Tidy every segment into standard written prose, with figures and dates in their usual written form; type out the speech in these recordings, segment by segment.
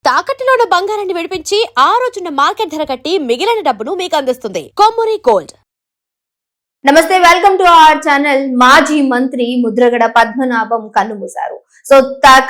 తాకట్టులో ఉన్న బంగారాన్ని విడిపించి ఆ రోజున్న మార్కెట్ ధర కట్టి మిగిలిన డబ్బును మీకు అందిస్తుంది కొమ్మూరి గోల్డ్. నమస్తే, వెల్కమ్ టు అవర్ ఛానల్. మాజీ మంత్రి ముద్రగడ పద్మనాభం కన్నుమూశారు. సో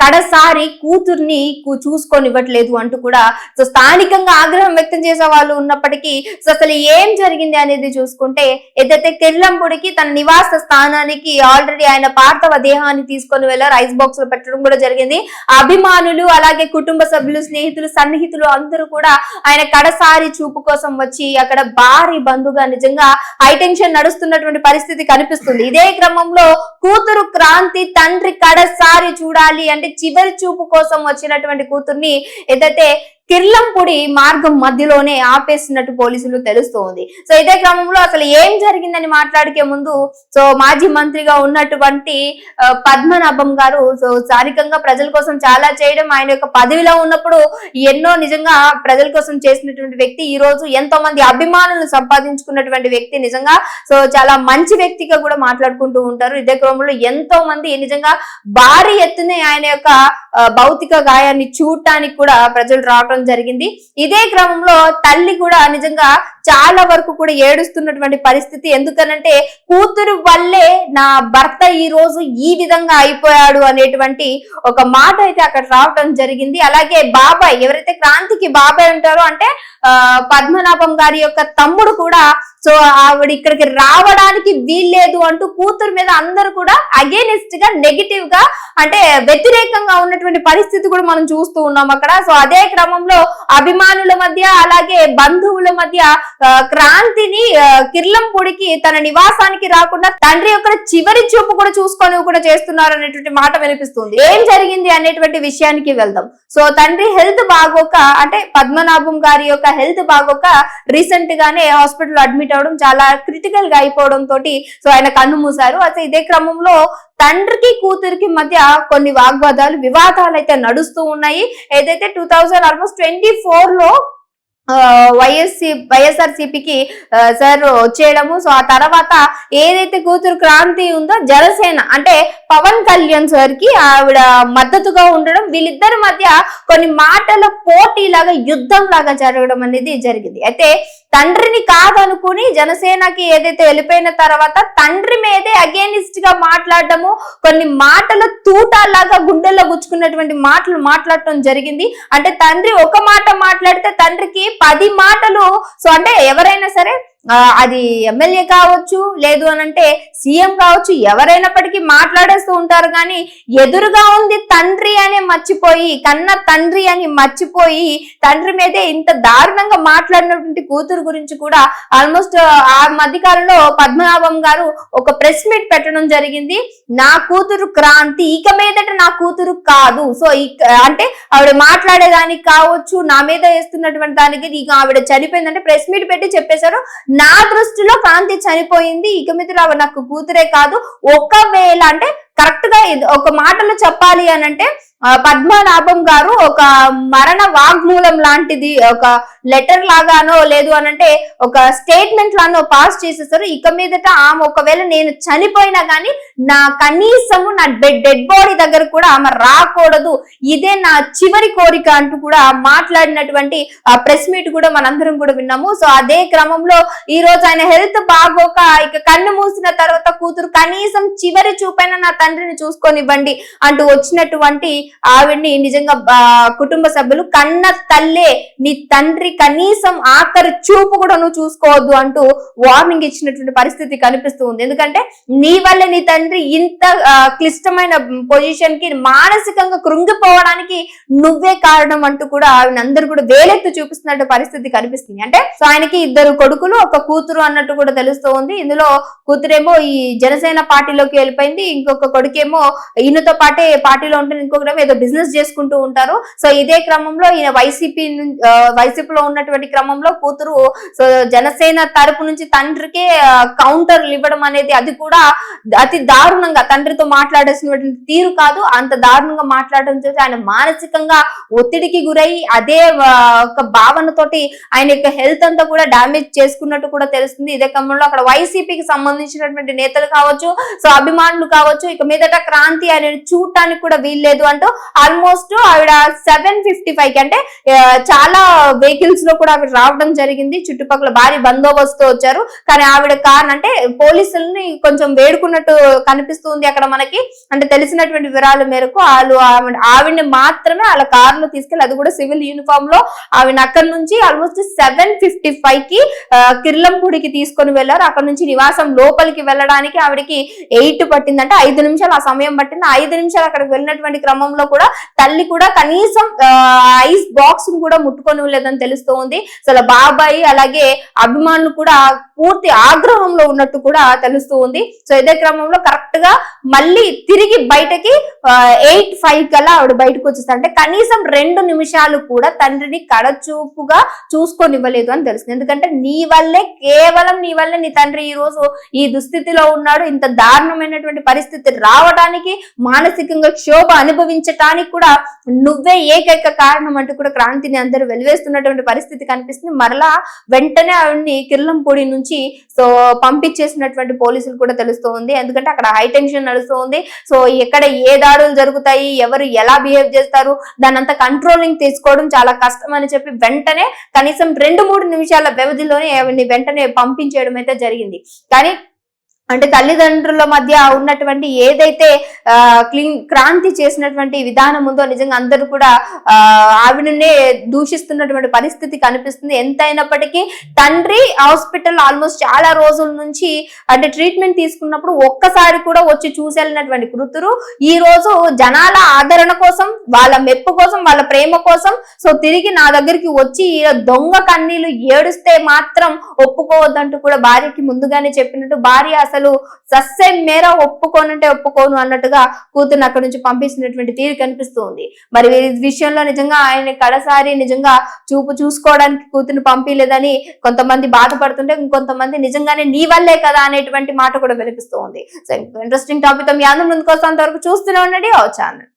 కడసారి కూతుర్ని చూసుకొనివ్వట్లేదు అంటూ కూడా సో స్థానికంగా ఆగ్రహం వ్యక్తం చేసే వాళ్ళు ఉన్నప్పటికీ సో అసలు ఏం జరిగింది అనేది చూసుకుంటే, ఏదైతే కిర్లంపూడికి తన నివాస స్థానానికి ఆల్రెడీ ఆయన పార్థవ దేహాన్ని తీసుకొని వెళ్ళారు. ఐస్ బాక్స్ లో పెట్టడం కూడా జరిగింది. అభిమానులు, అలాగే కుటుంబ సభ్యులు, స్నేహితులు, సన్నిహితులు అందరూ కూడా ఆయన కడసారి చూపు కోసం వచ్చి అక్కడ భారీ బంధుగా నిజంగా హైటెన్షన్ నడుస్తున్నటువంటి పరిస్థితి కనిపిస్తుంది. ఇదే క్రమంలో కూతురు క్రాంతి తండ్రి కడసారి చూడాలి అంటే చివరి చూపు కోసం వచ్చినటువంటి కూతుర్ని ఏదైతే కిర్లంపూడి మార్గం మధ్యలోనే ఆపేసినట్టు పోలీసులు తెలుస్తోంది. సో ఇదే క్రమంలో అసలు ఏం జరిగిందని మాట్లాడికే ముందు సో మాజీ మంత్రిగా ఉన్నటువంటి పద్మనాభం గారు సో స్థానికంగా ప్రజల కోసం చాలా చేయడం, ఆయన యొక్క పదవిలో ఉన్నప్పుడు ఎన్నో నిజంగా ప్రజల కోసం చేసినటువంటి వ్యక్తి, ఈ రోజు ఎంతో మంది అభిమానులను సంపాదించుకున్నటువంటి వ్యక్తి, నిజంగా సో చాలా మంచి వ్యక్తిగా కూడా మాట్లాడుకుంటూ ఉంటారు. ఇదే క్రమంలో ఎంతో మంది నిజంగా భారీ ఎత్తునే ఆయన యొక్క భౌతిక గాయాన్ని చూడటానికి కూడా ప్రజలు రావడం జరిగింది. ఇదే క్రమంలో తల్లి కూడా నిజంగా చాలా వరకు కూడా ఏడుస్తున్నటువంటి పరిస్థితి. ఎందుకనంటే కూతురు వల్లే నా భర్త ఈ రోజు ఈ విధంగా అయిపోయాడు అనేటువంటి ఒక మాట అయితే అక్కడ రావడం జరిగింది. అలాగే బాబాయ్, ఎవరైతే క్రాంతికి బాబాయ్ ఉంటారో అంటే పద్మనాభం గారి యొక్క తమ్ముడు కూడా సో ఆవిడ ఇక్కడికి రావడానికి వీల్లేదు అంటూ కూతురు మీద అందరూ కూడా అగేనిస్ట్ గా, నెగిటివ్ గా అంటే వ్యతిరేకంగా ఉన్నటువంటి పరిస్థితి కూడా మనం చూస్తూ ఉన్నాం అక్కడ. సో అదే క్రమంలో అభిమానుల మధ్య, అలాగే బంధువుల మధ్య క్రాంతిని కిర్లంపూడికి తన నివాసానికి రాకుండా తండ్రి యొక్క చివరి చూపు కూడా చూసుకొని కూడా చేస్తున్నారు అనేటువంటి మాట వినిపిస్తుంది. ఏం జరిగింది అనేటువంటి విషయానికి వెళ్దాం. సో తండ్రి హెల్త్ బాగోక, అంటే పద్మనాభం గారి యొక్క హెల్త్ బాగోక రీసెంట్ గానే హాస్పిటల్ అడ్మిట్ అవడం, చాలా క్రిటికల్ గా అయిపోవడం తోటి సో ఆయన కన్ను మూశారు. అయితే ఇదే క్రమంలో తండ్రికి కూతురికి మధ్య కొన్ని వాగ్వాదాలు, వివాదాలు అయితే నడుస్తూ ఉన్నాయి. ఏదైతే 2024 లో వైఎస్ఆర్సీపీకి సార్ వచ్చేయడము, సో ఆ తర్వాత ఏదైతే కూతురు క్రాంతి ఉందో జనసేన అంటే పవన్ కళ్యాణ్ సార్ కి ఆవిడ మద్దతుగా ఉండడం, వీళ్ళిద్దరి మధ్య కొన్ని మాటల పోటీ లాగా, యుద్ధం లాగా జరగడం అనేది జరిగింది. అయితే తండ్రిని కాదనుకుని జనసేనకి ఏదైతే వెళ్ళిపోయిన తర్వాత తండ్రి మీదే అగేనిస్ట్ గా మాట్లాడటము, కొన్ని మాటల తూటాలాగా గుండెల్లో గుచ్చుకున్నటువంటి మాటలు మాట్లాడటం జరిగింది. అంటే తండ్రి ఒక మాట మాట్లాడితే తండ్రికి 10 మాటలు, సో అంటే ఎవరైనా సరే అది ఎమ్మెల్యే కావచ్చు, లేదు అనంటే సీఎం కావచ్చు, ఎవరైనప్పటికీ మాట్లాడేస్తూ ఉంటారు. కానీ ఎదురుగా ఉంది తండ్రి అనే మర్చిపోయి, కన్న తండ్రి అని మర్చిపోయి తండ్రి మీదే ఇంత దారుణంగా మాట్లాడినటువంటి కూతురు గురించి కూడా ఆల్మోస్ట్ ఆ మధ్యకాలంలో పద్మనాభం గారు ఒక ప్రెస్ మీట్ పెట్టడం జరిగింది. నా కూతురు క్రాంతి ఇక మీదట నా కూతురు కాదు, సో అంటే ఆవిడ మాట్లాడేదానికి కావచ్చు, నా మీద వేస్తున్నటువంటి దానికి ఇక ఆవిడ చనిపోయిందంటే ప్రెస్ మీట్ పెట్టి చెప్పేశారు, నా దృష్టిలో క్రాంతి చనిపోయింది, ఇక మీద నాకు కూతురే కాదు. ఒకవేళ అంటే కరెక్ట్ గా ఒక మాటలో చెప్పాలి అనంటే పద్మనాభం గారు ఒక మరణ వాగ్మూలం లాంటిది, ఒక లెటర్ లాగానో లేదు అనంటే ఒక స్టేట్మెంట్ లానో పాస్ చేసేసారు. ఇక మీదట ఆమె ఒకవేళ నేను చనిపోయినా గానీ నా కనీసము నా డెడ్ బాడీ దగ్గర కూడా ఆమె రాకూడదు, ఇదే నా చివరి కోరిక అంటూ కూడా మాట్లాడినటువంటి ఆ ప్రెస్ మీట్ కూడా మనందరం కూడా విన్నాము. సో అదే క్రమంలో ఈ రోజు ఆయన హెల్త్ బాగోక ఇక కన్ను మూసిన తర్వాత కూతురు కనీసం చివరి చూపైన నా తండ్రిని చూసుకొనివ్వండి అంటూ వచ్చినటువంటి ఆవిడ్ని నిజంగా కుటుంబ సభ్యులు కన్న తల్లే, నీ తండ్రి కనీసం ఆఖరి చూపు కూడా నువ్వు చూసుకోవద్దు అంటూ వార్నింగ్ ఇచ్చినటువంటి పరిస్థితి కనిపిస్తుంది. ఎందుకంటే నీ వల్ల నీ తండ్రి ఇంత క్లిష్టమైన పొజిషన్ కి మానసికంగా కృంగిపోవడానికి నువ్వే కారణం అంటూ కూడా అందరూ కూడా వేలెత్తు చూపిస్తున్నట్టు పరిస్థితి కనిపిస్తుంది. అంటే సో ఆయనకి 2 కొడుకులు, ఒక కూతురు అన్నట్టు కూడా తెలుస్తూ ఉంది. ఇందులో కూతురేమో ఈ జనసేన పార్టీలోకి వెళ్ళిపోయింది, ఇంకొక కొడుకేమో ఈయనతో పాటే పార్టీలో ఉంటుంది, ఇంకొకరేమో ఏదో బిజినెస్ చేసుకుంటూ ఉంటారు. సో ఇదే క్రమంలో ఈయన వైసీపీలో ఉన్నటువంటి క్రమంలో కూతురు సో జనసేన తరపు నుంచి తండ్రికి కౌంటర్లు ఇవ్వడం అనేది, అది కూడా అతి దారుణంగా, తండ్రితో మాట్లాడాల్సినటువంటి తీరు కాదు, అంత దారుణంగా మాట్లాడడం చూసి ఆయన మానసికంగా ఒత్తిడికి గురై అదే ఒక భావనతోటి ఆయన యొక్క హెల్త్ అంతా కూడా డామేజ్ చేసుకున్నట్టు కూడా తెలుస్తుంది. ఇదే క్రమంలో అక్కడ వైసీపీకి సంబంధించినటువంటి నేతలు కావచ్చు, సో అభిమానులు కావచ్చు, ఇక మీదట క్రాంతి ఆయన చూడటానికి కూడా వీల్లేదు అంటూ ఆల్మోస్ట్ ఆవిడ 7:55 కి అంటే చాలా వెహికల్స్ లో కూడా ఆవిడ రావడం జరిగింది. చుట్టుపక్కల భారీ బందోబస్తు వచ్చారు. కానీ ఆవిడ కారణం అంటే పోలీసుల్ని కొంచెం వేడుకున్నట్టు కనిపిస్తుంది అక్కడ మనకి. అంటే తెలిసినటువంటి వివరాల మేరకు వాళ్ళు ఆవిడని మాత్రమే వాళ్ళ కారులో తీసుకెళ్ళి, అది కూడా సివిల్ యూనిఫామ్ లో ఆవిడ అక్కడ నుంచి ఆల్మోస్ట్ 7:55 కి కిర్లంపూడికి తీసుకొని వెళ్లారు. అక్కడ నుంచి నివాసం లోపలికి వెళ్ళడానికి ఆవిడకి 8 పట్టింది, అంటే 5 నిమిషాలు ఆ సమయం పట్టింది. 5 నిమిషాలు అక్కడికి వెళ్ళినటువంటి క్రమంలో కూడా తల్లి కూడా కనీసం ఐస్ బాక్స్ కూడా ముట్టుకొని లేదని తెలుస్తూ ఉంది. అసలు బాబాయి అలాగే అభిమానులు కూడా పూర్తి ఆగ్రహంలో ఉన్నట్టు కూడా తెలుస్తూ ఉంది. సో ఇదే క్రమంలో కరెక్ట్ గా మళ్ళీ తిరిగి బయటకి 8:05 కల్లా ఆవిడ బయటకు వచ్చేస్తారు. అంటే కనీసం 2 నిమిషాలు కూడా తండ్రిని కడచూపుగా చూసుకొనివ్వలేదు అని తెలుస్తుంది. ఎందుకంటే కేవలం నీ వల్లే నీ తండ్రి ఈ రోజు ఈ దుస్థితిలో ఉన్నాడు. ఇంత దారుణమైనటువంటి పరిస్థితి రావడానికి, మానసికంగా క్షోభ అనుభవించటానికి కూడా నువ్వే ఏకైక కారణం అంటూ కూడా క్రాంతిని అందరూ వెలివేస్తున్నటువంటి పరిస్థితి కనిపిస్తుంది. మరలా వెంటనే ఆవిడ్ని కిర్లంపూడి నుంచి సో పంపించేసినటువంటి పోలీసులు కూడా తెలుస్తూ ఉంది. ఎందుకంటే అక్కడ హై టెన్షన్ నడుస్తూ ఉంది. సో ఎక్కడ ఏ దాడులు జరుగుతాయి, ఎవరు ఎలా బిహేవ్ చేస్తారు, దాని అంతా కంట్రోలింగ్ తీసుకోవడం చాలా కష్టం అని చెప్పి వెంటనే కనీసం 2-3 నిమిషాల వ్యవధిలోనే ఆవిడ్ని వెంటనే పంపించేయడం అయితే జరిగింది. కానీ అంటే తల్లిదండ్రుల మధ్య ఉన్నటువంటి ఏదైతే క్రాంతి చేసినటువంటి విధానం ఉందో నిజంగా అందరూ కూడా ఆవిడనే దూషిస్తున్నటువంటి పరిస్థితి కనిపిస్తుంది. ఎంత అయినప్పటికీ తండ్రి హాస్పిటల్ ఆల్మోస్ట్ చాలా రోజుల నుంచి అంటే ట్రీట్మెంట్ తీసుకున్నప్పుడు ఒక్కసారి కూడా వచ్చి చూసేళ్ళినటువంటి కూతురు ఈ రోజు జనాల ఆదరణ కోసం, వాళ్ళ మెప్పు కోసం, వాళ్ళ ప్రేమ కోసం సో తిరిగి నా దగ్గరికి వచ్చి దొంగ కన్నీళ్లు ఏడుస్తే మాత్రం ఒప్పుకోవద్దంటూ కూడా భార్యకి ముందుగానే చెప్పినట్టు, భార్య అసలు సస్యం మేర ఒప్పుకోనంటే ఒప్పుకోను అన్నట్టుగా కూతురుని అక్కడి నుంచి పంపించినటువంటి తీరు కనిపిస్తూ ఉంది. మరి ఈ విషయంలో నిజంగా ఆయన కడసారి నిజంగా చూసుకోవడానికి కూతురుని పంపించలేదని కొంతమంది బాధపడుతుంటే, ఇంకొంతమంది నిజంగానే నీ వల్లే కదా అనేటువంటి మాట కూడా వినిపిస్తూ ఉంది. సో ఇంట్రెస్టింగ్ టాపిక్ తో మీ అందరి ముందుకు వస్తే అంతవరకు చూస్తూనే ఉండండి ఓ ఛానల్.